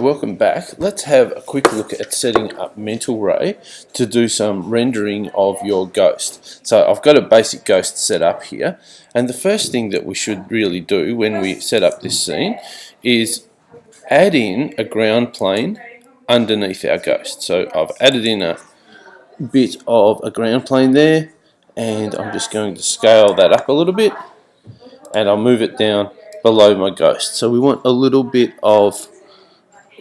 welcome back. Let's have a quick look at setting up mentalray to do some rendering of your ghost. So I've got a basic ghost set up here, and the first thing that we should really do when we set up this scene is add in a ground plane underneath our ghost. So I've added in a bit of a ground plane there, and I'm just going to scale that up a little bit, and I'll move it down below my ghost. So we want a little bit of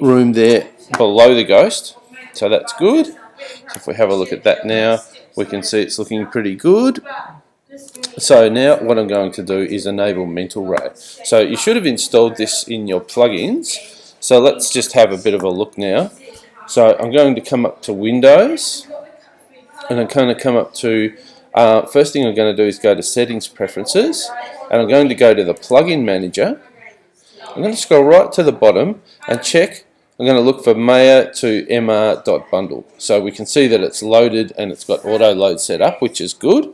room there below the ghost, so that's good. So if we have a look at that now, we can see it's looking pretty good. So now what I'm going to do is enable mentalray. So you should have installed this in your plugins, so let's just have a bit of a look now. So I'm going to come up to Windows, and I'm going to come up to first thing I'm going to do is go to Settings Preferences, and I'm going to go to the Plugin Manager. I'm going to scroll right to the bottom and check. I'm going to look for Maya to mr.bundle. So we can see that it's loaded and it's got auto load set up, which is good.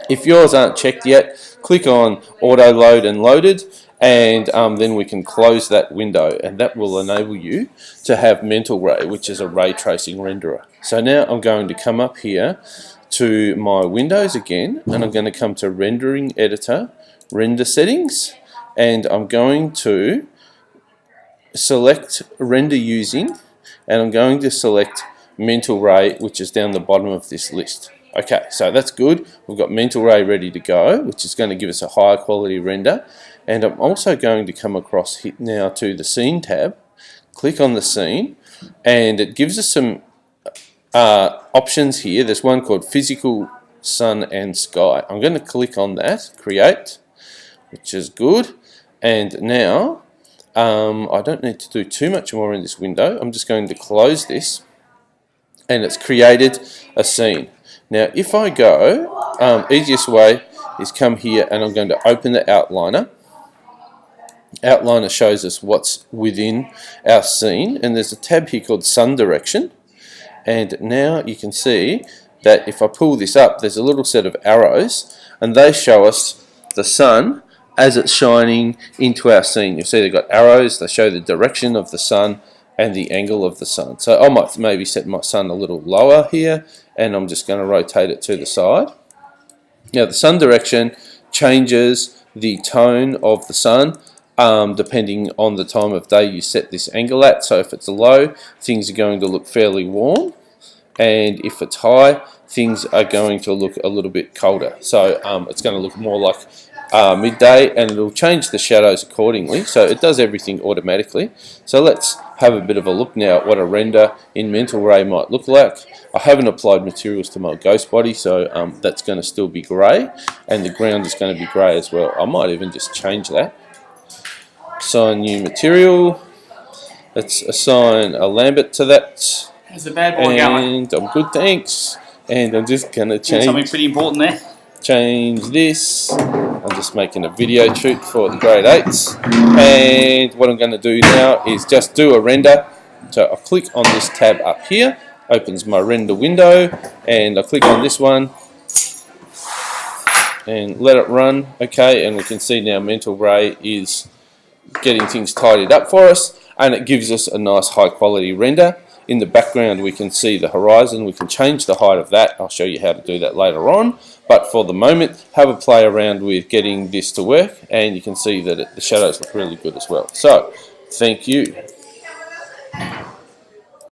If yours aren't checked yet, click on auto load and loaded, and then we can close that window, and that will enable you to have mentalray, which is a ray tracing renderer. So now I'm going to come up here to my Windows again, and I'm going to come to Rendering Editor, Render Settings, and I'm going to select Render Using, and I'm going to select mentalray, which is down the bottom of this list. Okay, so that's good. We've got mentalray ready to go, which is going to give us a higher quality render. And I'm also going to come across now to the Scene tab, click on the scene, and it gives us some options here. There's one called Physical, Sun and Sky. I'm going to click on that, Create, which is good. And now I don't need to do too much more in this window. I'm just going to close this, and it's created a scene. Now if I go, easiest way is come here, and I'm going to open the outliner. Outliner shows us what's within our scene, and there's a tab here called Sun Direction, and now you can see that if I pull this up, there's a little set of arrows, and they show us the sun as it's shining into our scene. You'll see they've got arrows, they show the direction of the sun and the angle of the sun. So I might maybe set my sun a little lower here, and I'm just going to rotate it to the side. Now the sun direction changes the tone of the sun depending on the time of day you set this angle at. So if it's low, things are going to look fairly warm, and if it's high, things are going to look a little bit colder. So it's going to look more like midday, and it'll change the shadows accordingly. So it does everything automatically. So let's have a bit of a look now at what a render in mentalray might look like. I haven't applied materials to my ghost body, so that's going to still be grey, and the ground is going to be grey as well. I might even just change that. Assign new material. Let's assign a Lambert to that. How's the bad boy going? And I'm good, thanks. And I'm just going to change something pretty important there. Change this. I'm just making a video shoot for the grade 8s, and what I'm going to do now is just do a render. So I'll click on this tab up here, opens my render window, and I click on this one and let it run. Okay, and we can see now mentalray is getting things tidied up for us, and it gives us a nice high quality render. In the background we can see the horizon. We can change the height of that. I'll show you how to do that later on, but for the moment have a play around with getting this to work, and you can see that the shadows look really good as well. So thank you.